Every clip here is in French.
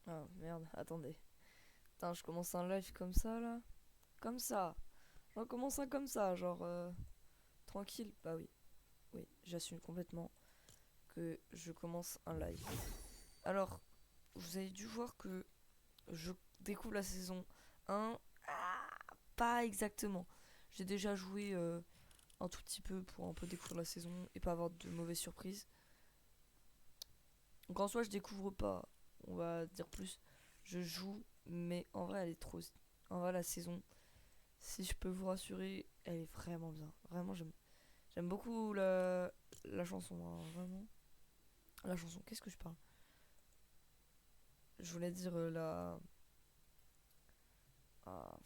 Ah merde, attendez. Putain, je commence un live comme ça là. Comme ça. On commence un comme ça, genre tranquille. Bah oui, oui, j'assume complètement que je commence un live. Alors, vous avez dû voir que je découvre la saison 1. Pas exactement. J'ai déjà joué un tout petit peu pour un peu découvrir la saison et pas avoir de mauvaises surprises. Donc en soi, je découvre pas, on va dire plus. Je joue, mais en vrai, elle est trop. En vrai, la saison, si je peux vous rassurer, elle est vraiment bien. Vraiment, j'aime beaucoup la chanson, hein, vraiment. La chanson, qu'est-ce que je parle? Je voulais dire la. Ah,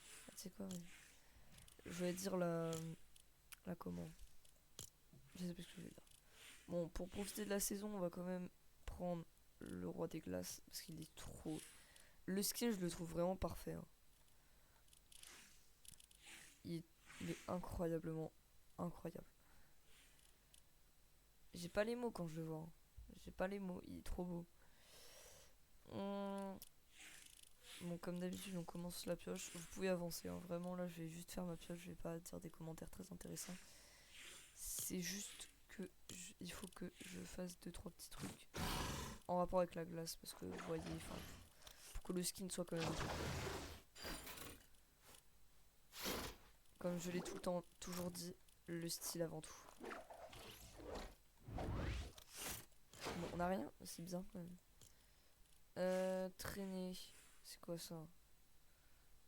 tu sais quoi? Oui. Je voulais dire la. La comment? Je sais plus ce que je voulais dire. Bon, pour profiter de la saison, on va quand même prendre le roi des glaces parce qu'il est trop. Le skin, je le trouve vraiment parfait, hein. Il est, il est incroyablement incroyable. J'ai pas les mots quand je le vois, hein. J'ai pas les mots, il est trop beau. Hum, Bon, comme d'habitude, on commence la pioche. Vous pouvez avancer, hein. Vraiment, là, je vais juste faire ma pioche. Je vais pas dire des commentaires très intéressants. C'est juste que il faut que je fasse deux trois petits trucs en rapport avec la glace parce que vous voyez, enfin, pour que le skin soit quand même comme je l'ai tout le temps toujours dit, le style avant tout. Bon, on a rien, c'est bizarre quand même. Traîner, c'est quoi ça?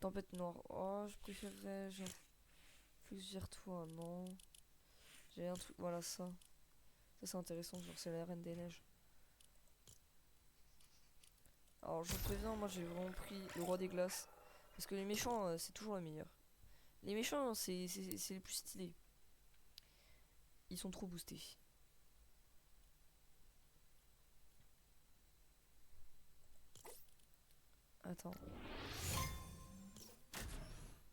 Tempête noire. Oh, je préférerais genre Flux vers toi, non. J'ai un truc, voilà ça. Ça c'est intéressant, genre c'est la reine des neiges. Alors je vous préviens, moi j'ai vraiment pris le roi des glaces. Parce que les méchants, c'est toujours le meilleur. Les méchants, c'est les plus stylés. Ils sont trop boostés. Attends.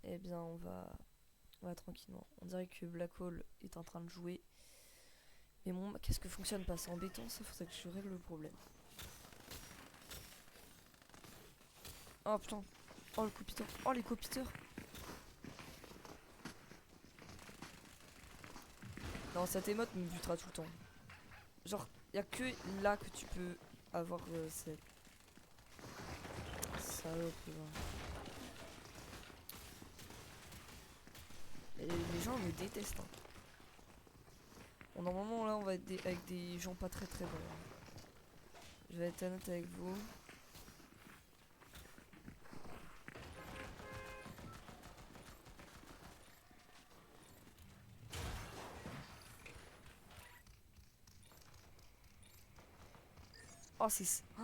Eh bien, on va tranquillement. On dirait que Black Hole est en train de jouer. Mais bon, qu'est-ce que fonctionne pas? C'est embêtant, ça faudrait que je règle le problème. Oh putain. Oh le copiteur. Oh les copiteurs. Non, cette émote me butera tout le temps. Genre, y a que là que tu peux avoir cette salope là. Et les gens me détestent, hein. Bon, normalement là on va être avec des gens pas très très bons, hein. Je vais être honnête avec vous. Oh c'est... Oh,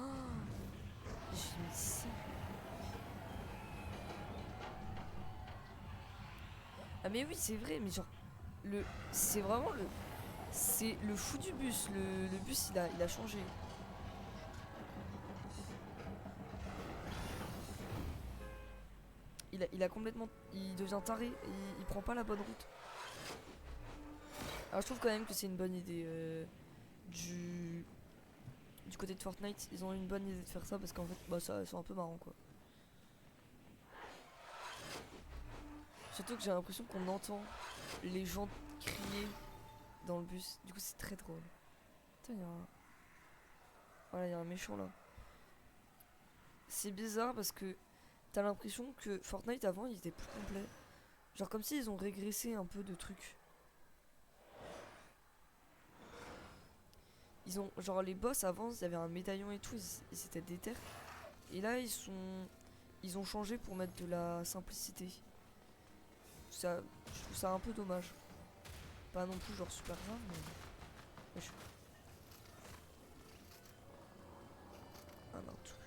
j'ai mis ça. Ah mais oui c'est vrai, mais genre... Le... C'est vraiment le... C'est le fou du bus. Le bus il a changé. Il a complètement... Il devient taré. Il prend pas la bonne route. Alors je trouve quand même que c'est une bonne idée du... Du côté de Fortnite, ils ont une bonne idée de faire ça parce qu'en fait, bah ça, ils sont un peu marrants quoi. Surtout que j'ai l'impression qu'on entend les gens crier dans le bus. Du coup, c'est très drôle. Putain, il y a un... Voilà, il y a un méchant là. C'est bizarre parce que t'as l'impression que Fortnite avant, il était plus complet. Genre comme s'ils ont régressé un peu de trucs. Ils ont... Genre les boss avant, il y avait un médaillon et tout, ils étaient déter. Et là, ils sont... Ils ont changé pour mettre de la simplicité. Ça, je trouve ça un peu dommage. Pas non plus genre super grave, mais... Wesh. Un intrus.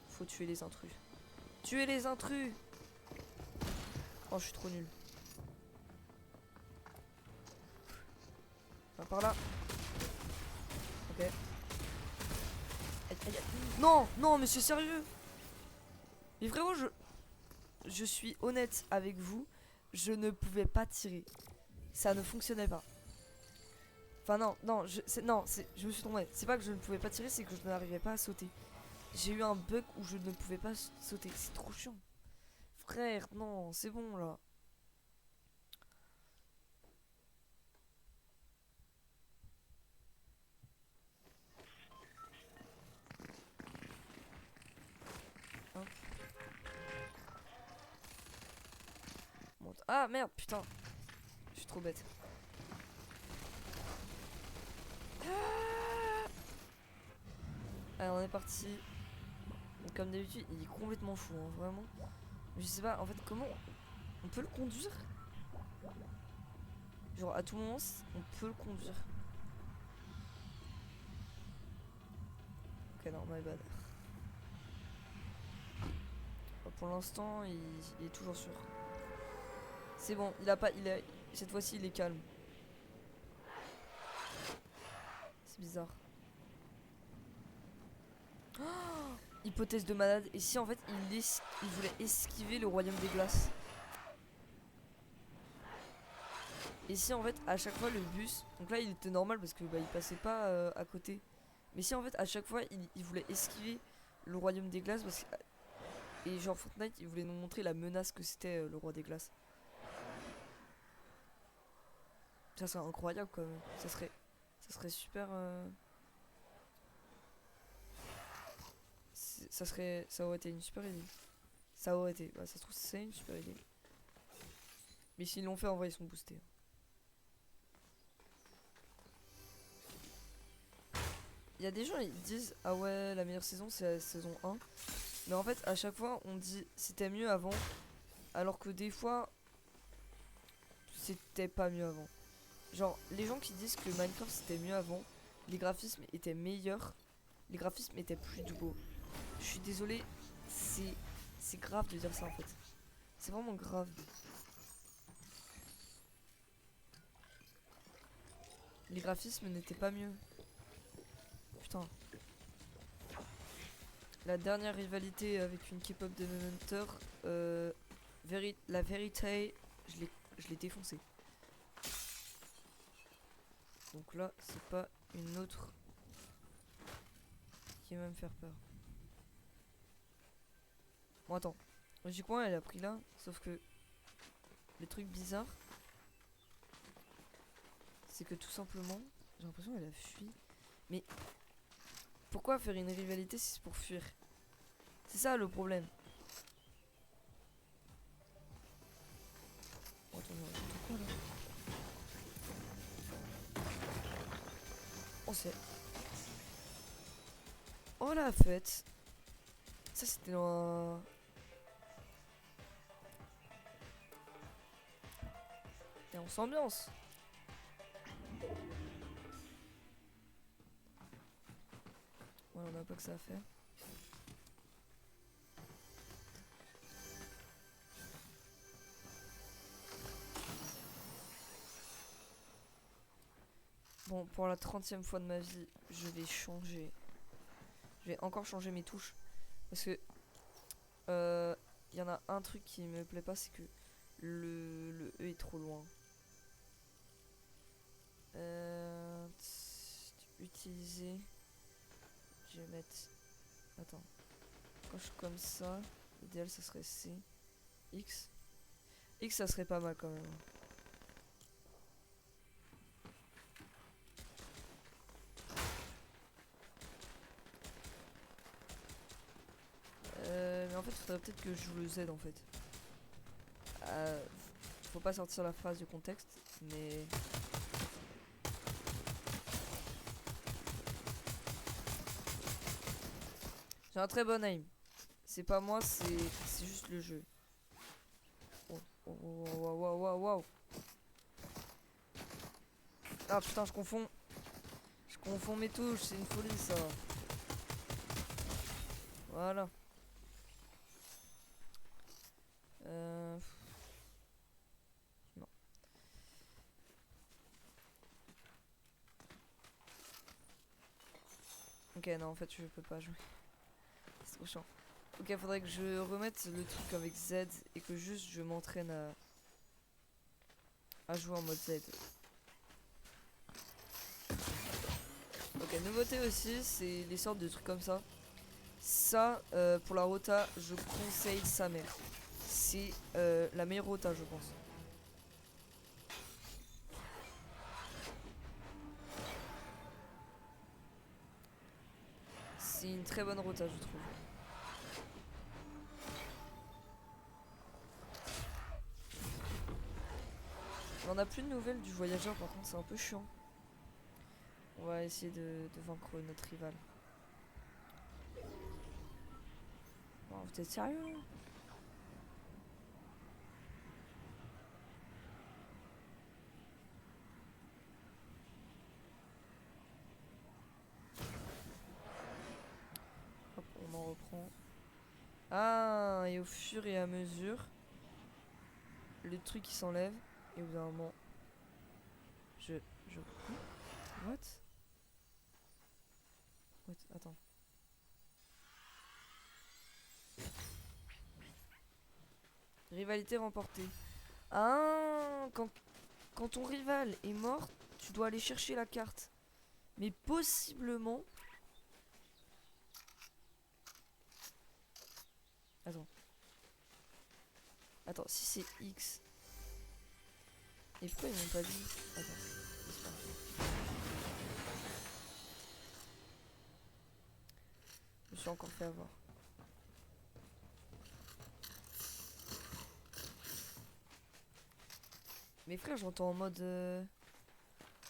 Faut tuer les intrus. Tuer les intrus! Oh, je suis trop nul. Par là. Ok. Aïe, aïe, aïe. Non, non, mais c'est sérieux. Mais vraiment, je suis honnête avec vous. Je ne pouvais pas tirer. Ça ne fonctionnait pas. Enfin non, non, je me suis trompé. C'est pas que je ne pouvais pas tirer, c'est que je n'arrivais pas à sauter. J'ai eu un bug où je ne pouvais pas sauter. C'est trop chiant. Frère, non, c'est bon là. Hop. Monte. Ah merde, putain. Je suis trop bête. Allez, on est parti. Donc, comme d'habitude, il est complètement fou, hein, vraiment. Je sais pas, en fait, comment on peut le conduire? Genre, à tout moment, on peut le conduire. Ok, non, my bad. Pour l'instant, il est toujours sûr. C'est bon, il a pas. Cette fois-ci, il est calme. C'est bizarre. Oh, hypothèse de malade. Et si en fait, il voulait esquiver le royaume des glaces? Et si en fait, à chaque fois, le bus. Donc là, il était normal parce que bah, il passait pas à côté. Mais si en fait, à chaque fois, il voulait esquiver le royaume des glaces parce que. Et genre Fortnite, il voulait nous montrer la menace que c'était le roi des glaces. Ça serait incroyable quand même. Ça serait super. Ça aurait été une super idée. Ça aurait été. Bah, ça se trouve, c'est une super idée. Mais s'ils l'ont fait, en vrai, ils sont boostés. Il y a des gens, ils disent ah ouais, la meilleure saison, c'est la saison 1. Mais en fait, à chaque fois, on dit c'était mieux avant. Alors que des fois, c'était pas mieux avant. Genre, les gens qui disent que Minecraft c'était mieux avant, les graphismes étaient meilleurs, les graphismes étaient plus beaux. Je suis désolé, c'est grave de dire ça en fait. C'est vraiment grave. Les graphismes n'étaient pas mieux. Putain. La dernière rivalité avec une K-pop de Hunter, la vérité, je l'ai défoncé. Donc là, c'est pas une autre qui va me faire peur. Bon, attends. J'ai quoi elle a pris là? Sauf que le truc bizarre, c'est que tout simplement, j'ai l'impression qu'elle a fui. Mais pourquoi faire une rivalité si c'est pour fuir? C'est ça le problème. Oh, attends, quoi là? Oh, c'est. Oh la fête! Ça c'était dans un. Et on s'ambiance! Ouais, on a pas que ça à faire. Bon, pour la 30e fois de ma vie, je vais changer. Je vais encore changer mes touches. Parce que. Il y en a un truc qui me plaît pas, c'est que le E est trop loin. Utiliser. Je vais mettre. Attends. Quand je suis comme ça, l'idéal ça serait C. X. X ça serait pas mal quand même. Mais en fait, il faudrait peut-être que je joue le Z en fait. Faut pas sortir la phrase du contexte, mais. J'ai un très bon aim. C'est pas moi, c'est juste le jeu. Oh, oh, oh, oh, oh, oh, oh. Ah putain, je confonds. Je confonds mes touches, c'est une folie ça. Voilà. Non. Ok, non, en fait, je peux pas jouer. C'est trop chiant. Ok, faudrait que je remette le truc avec Z et que juste je m'entraîne à jouer en mode Z. Ok, nouveauté aussi, c'est les sortes de trucs comme ça. Ça, pour la rota, je conseille sa mère. C'est la meilleure rota, je pense. C'est une très bonne rota, je trouve. On a plus de nouvelles du voyageur, par contre, c'est un peu chiant. On va essayer de vaincre notre rival. Bon, vous êtes sérieux là? Hop, on en reprend. Ah, et au fur et à mesure, le truc il s'enlève. Et au bout d'un moment, je... What? What? Attends. Rivalité remportée. Ah, quand ton rival est mort, tu dois aller chercher la carte. Mais possiblement... Attends. Attends, si c'est X... Et pourquoi ils m'ont pas dit? Attends. C'est pas grave. Je me suis encore fait avoir. Mais frère, j'entends en mode...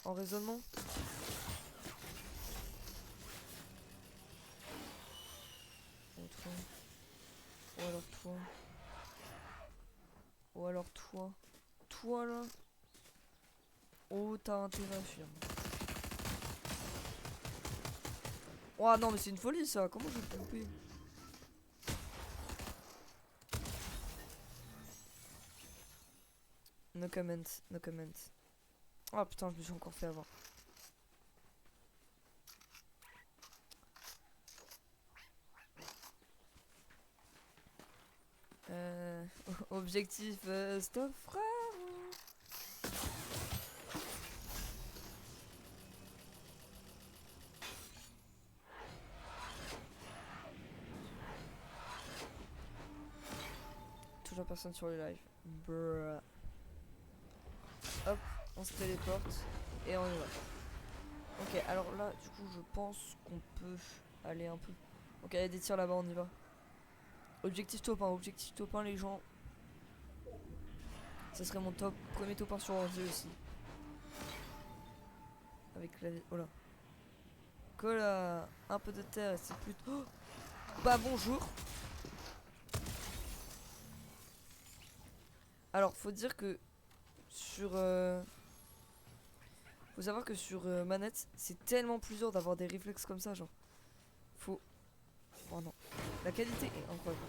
en raisonnement. Ou toi. Ou alors toi. Ou alors toi. Toi là. Oh, t'as intérêt à fuir. Oh non, mais c'est une folie ça. Comment je vais te couper? No comment, no comment. Oh putain, je me suis encore fait avoir. Objectif stop frère. Toujours personne sur le live. Bruh. Hop, on se téléporte et on y va. Ok, alors là, du coup, je pense qu'on peut aller un peu. Ok, il y a des tirs là-bas, on y va. Objectif top 1, les gens. Ça serait mon premier top 1 sur ordi aussi. Avec la... Oh là. Cola, un peu de terre, c'est plus... Oh bah bonjour. Alors, faut dire que sur... Faut savoir que sur manette, c'est tellement plus dur d'avoir des réflexes comme ça, genre. Faut... Oh non. La qualité est incroyable.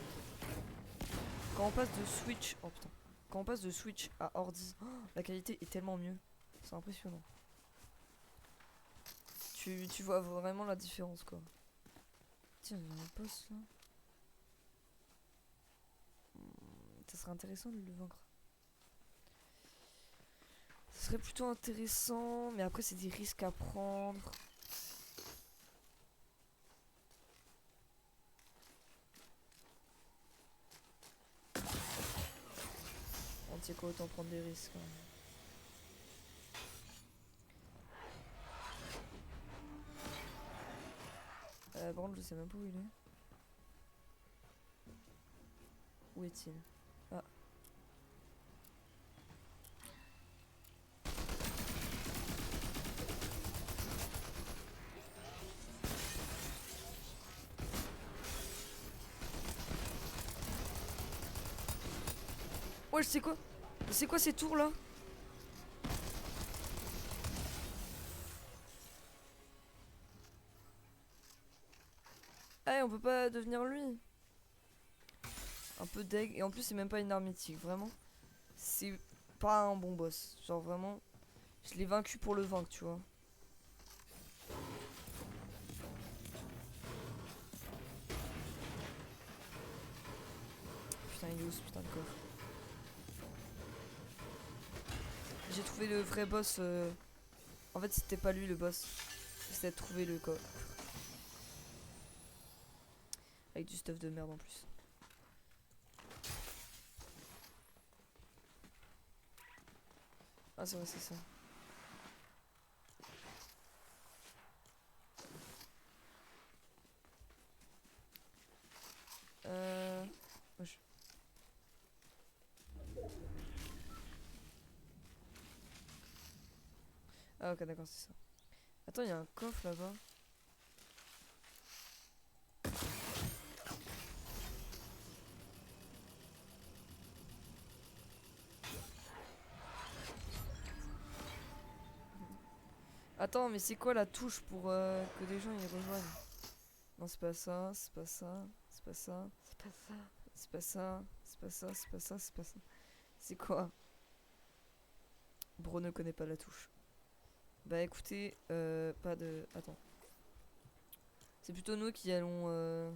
Quand on passe de Switch... Oh putain. Quand on passe de Switch à ordi, oh, la qualité est tellement mieux. C'est impressionnant. Tu vois vraiment la différence, quoi. Tiens, il y a un boss, là. Ça serait intéressant de le vaincre. Ce serait plutôt intéressant, mais après c'est des risques à prendre. On sait quoi, autant prendre des risques. Hein. Par contre, je sais même pas où il est. Où est-il? Ah. Ouais, je sais quoi? C'est quoi ces tours là? Ah, on peut pas devenir lui. Un peu deg. Et en plus, c'est même pas une arme mythique. Vraiment, c'est pas un bon boss. Genre, vraiment, je l'ai vaincu pour le vaincre, tu vois. Putain, il est où ce putain de coffre? j'ai trouvé le vrai boss. En fait, c'était pas lui le boss. C'était de trouver le coffre. Avec du stuff de merde en plus. Ah, c'est vrai, c'est ça. Wesh. Ah, ok, d'accord, c'est ça. Attends, il y a un coffre là-bas. Attends, mais c'est quoi la touche pour que des gens y rejoignent? Non, c'est pas ça, c'est pas ça, c'est pas ça, c'est pas ça, c'est pas ça, c'est pas ça, c'est pas ça, c'est pas ça. C'est quoi? Bro ne connaît pas la touche. Bah écoutez, pas de... Attends. C'est plutôt nous qui allons...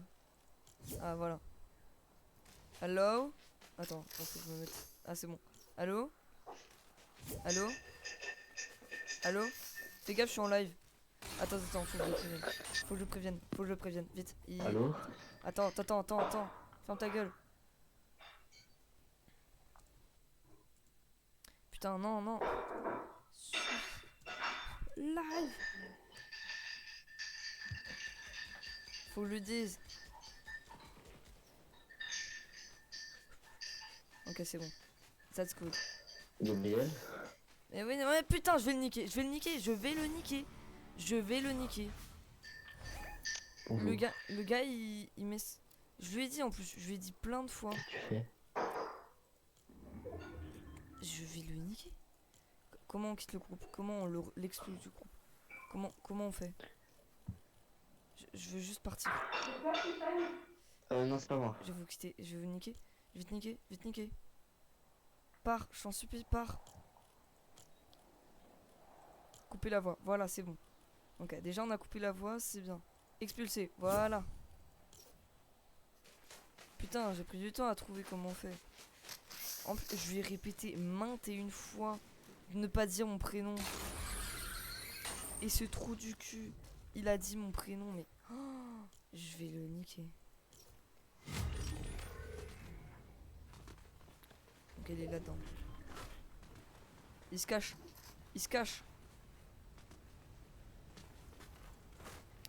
Ah voilà. Hello? Attends, faut que je me mette... Ah c'est bon. Allô? Allô? Allô? Fais gaffe, je suis en live. Attends, faut que je le prévienne. Faut que je le prévienne, faut que je le prévienne. Vite. Allô? Attends. Ferme ta gueule. Putain, non. Live! Faut que je le dise. Ok, c'est bon. That's good. Gabriel? Mais oui, ouais, putain, je vais le niquer. Je vais le niquer. Bonjour. Le gars, il met... Je lui ai dit en plus, je lui ai dit plein de fois. Qu'est-ce que tu fais? Je vais le niquer. Comment on quitte le groupe? Comment on l'exclut du groupe? Comment on fait? Je veux juste partir. Non, c'est pas moi. Je vais vous quitter, je vais vous niquer. Vite niquer. Pars, je t'en supplie, pars. Couper la voix, voilà, c'est bon. Ok, déjà on a coupé la voix, c'est bien. Expulser, voilà. Putain, j'ai pris du temps à trouver comment on fait. En plus, je lui ai répété maintes et une fois de ne pas dire mon prénom. Et ce trou du cul, il a dit mon prénom, mais... Oh, je vais le niquer. Donc elle est là-dedans. Il se cache.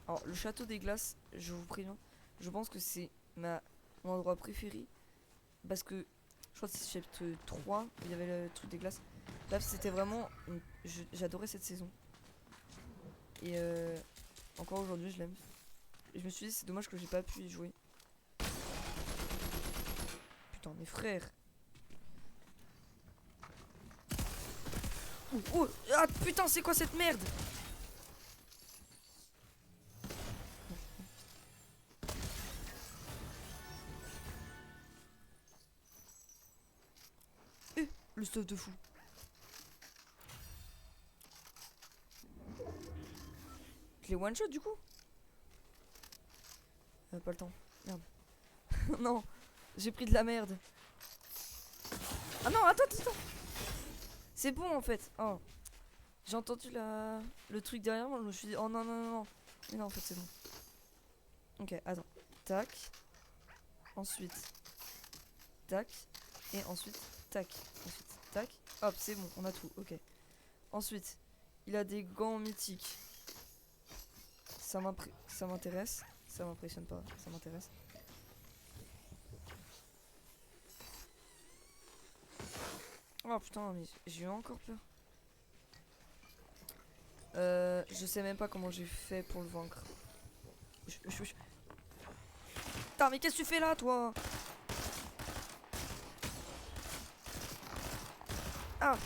Alors, le château des glaces, je vous préviens, je pense que c'est mon endroit préféré. Parce que je crois que c'est chapitre 3 où il y avait le truc des glaces. Là, c'était vraiment. J'adorais cette saison. Et encore aujourd'hui, je l'aime. Et je me suis dit, c'est dommage que j'ai pas pu y jouer. Putain, mes frères. Oh, ah putain, c'est quoi cette merde? Le stuff de fou. Je l'ai one shot du coup? Pas le temps. Merde. Non, j'ai pris de la merde. Ah non, attends. C'est bon en fait. Oh. J'ai entendu le truc derrière moi, je me suis dit, oh non. Mais non, en fait, c'est bon. Ok, attends. Tac. Ensuite. Tac. Et ensuite. Tac. Ensuite. Tac. Hop, c'est bon, on a tout. Ok. Ensuite, il a des gants mythiques. Ça m'intéresse. Ça m'impressionne pas. Ça m'intéresse. Oh putain, mais j'ai eu encore peur. Je sais même pas comment j'ai fait pour le vaincre. Putain, mais qu'est-ce que tu fais là, toi? Ah!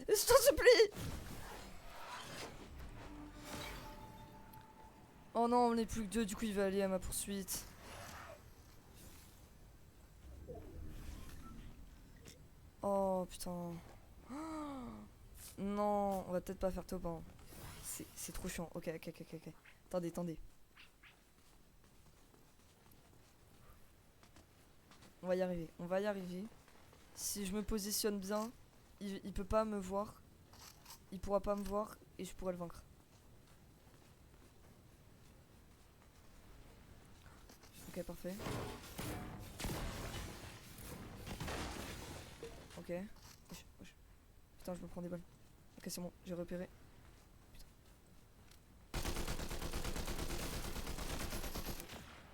Je t'en supplie! Oh non, on n'est plus que deux, du coup il va aller à ma poursuite. Oh putain. Oh, non, on va peut-être pas faire top 1. C'est trop chiant. Ok, ok, ok, ok, ok. Attendez, attendez. On va y arriver, on va y arriver. Si je me positionne bien, il peut pas me voir. Il pourra pas me voir et je pourrai le vaincre. Ok, parfait. Ok. Wesh, wesh. Putain, je me prends des balles. Ok, c'est bon, j'ai repéré. Putain.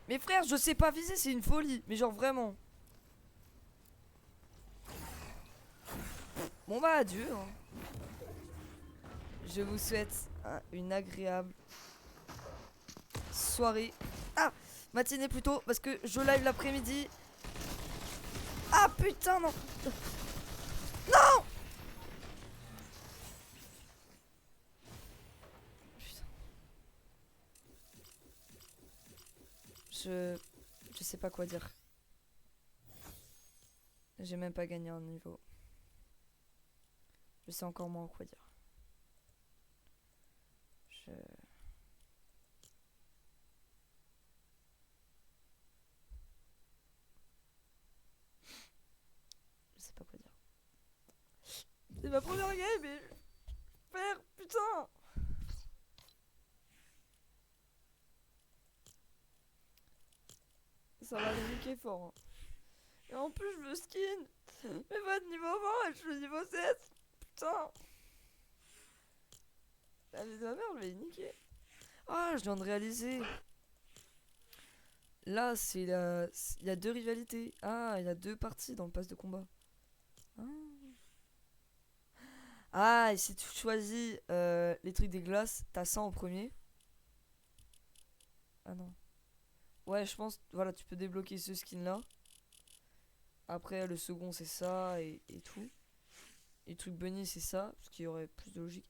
Mais frère, je sais pas viser, c'est une folie. Mais genre vraiment. Bon bah adieu. Hein. Je vous souhaite une agréable soirée. Ah, matinée plutôt, parce que je live l'après-midi. Ah putain, non. Non. Putain. Je sais pas quoi dire. J'ai même pas gagné un niveau. Je sais encore moins quoi dire. Je... je sais pas quoi dire. C'est ma première game et... Frère, putain. Ça va les niquer fort. Hein. Et en plus, je veux skin. Mais pas de niveau 20 et je suis niveau 7. Putain. La vie de ma mère, je vais les niquer. Ah, je viens de réaliser. Là, c'est la... il y a deux rivalités. Ah, il y a deux parties dans le pass de combat. Ah, ah et si tu choisis les trucs des glaces, t'as ça en premier. Ah non. Ouais, je pense, voilà, tu peux débloquer ce skin là. Après, le second, c'est ça et tout. Et le truc bunny, c'est ça, ce qui aurait plus de logique.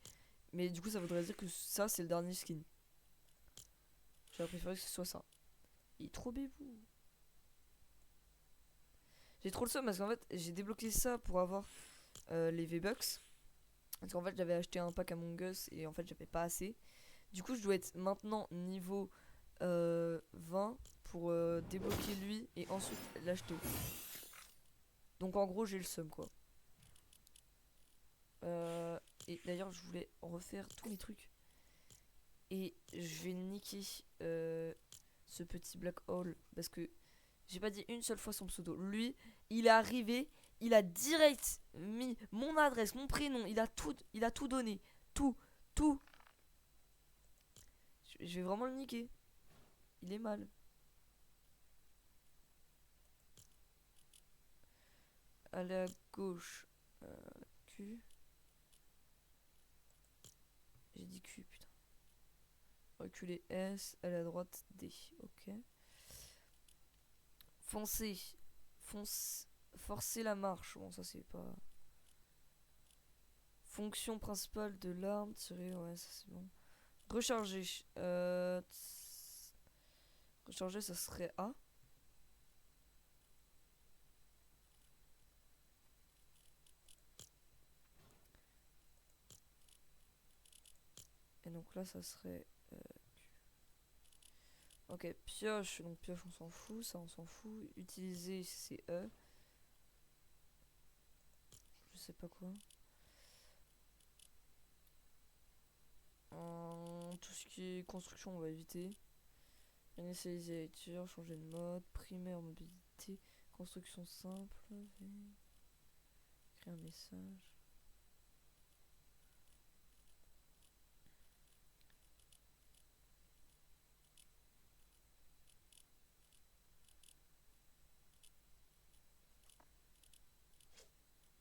Mais du coup, ça voudrait dire que ça, c'est le dernier skin. J'aurais préféré que ce soit ça. Il est trop bébou. J'ai trop le seum parce qu'en fait, j'ai débloqué ça pour avoir les V-Bucks. Parce qu'en fait, j'avais acheté un pack Among Us et en fait, j'avais pas assez. Du coup, je dois être maintenant niveau 20 pour débloquer lui et ensuite l'acheter. Donc en gros, j'ai le seum quoi. Et d'ailleurs, je voulais refaire tous mes trucs. Et je vais niquer ce petit black hole parce que j'ai pas dit une seule fois son pseudo. Lui, il est arrivé, il a direct mis mon adresse, mon prénom, il a tout donné. Tout, tout. Je vais vraiment le niquer. Il est mal. Aller à gauche. Q. J'ai dit Q, putain. Reculer S. Aller à droite D. Ok. Foncer. Fonce. Forcer la marche. Bon, ça c'est pas. Fonction principale de l'arme. Tirer. Ouais, ça c'est bon. Recharger. Recharger, ça serait A. Et donc là, ça serait ok, pioche. Donc pioche, on s'en fout. Ça, on s'en fout. Utiliser, c'est E. Je sais pas quoi. Tout ce qui est construction, on va éviter. Initialiser la lecture, changer de mode. Primaire, mobilité. Construction simple. Créer un message.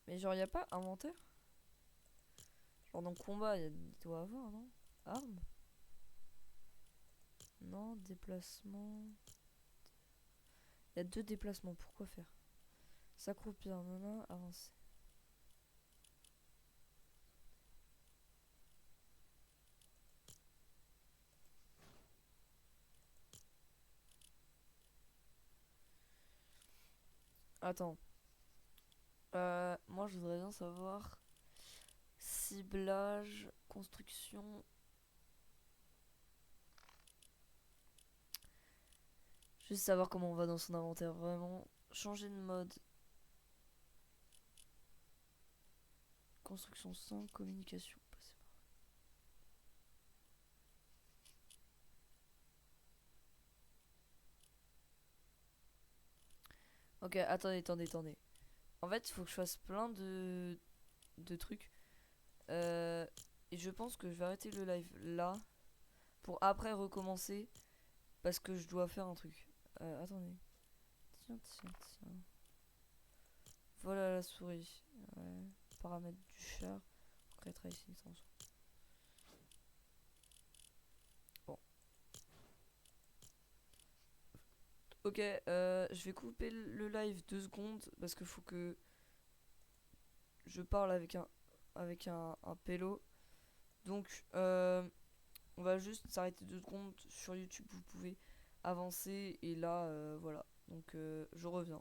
Mais genre, y a pas inventaire? Genre, dans le combat, il doit avoir, non? Arme? Non, déplacement. Il y a deux déplacements, pourquoi faire? S'accroupir, non, avancer. Attends. Moi, je voudrais bien savoir ciblage, construction. Juste savoir comment on va dans son inventaire. Vraiment, changer de mode. Construction simple, communication. Ok, attendez. En fait, il faut que je fasse plein de trucs. Euh, et je pense que je vais arrêter le live là pour après recommencer parce que je dois faire un truc. Attendez. Tiens. Voilà la souris. Ouais. Paramètres du char. Ray tracing, ça, bon. Ok, je vais couper le live 2 secondes parce qu'il faut que je parle avec un pélo. Donc, on va juste s'arrêter 2 secondes sur YouTube. Vous pouvez avancer et là, voilà. Donc, je reviens.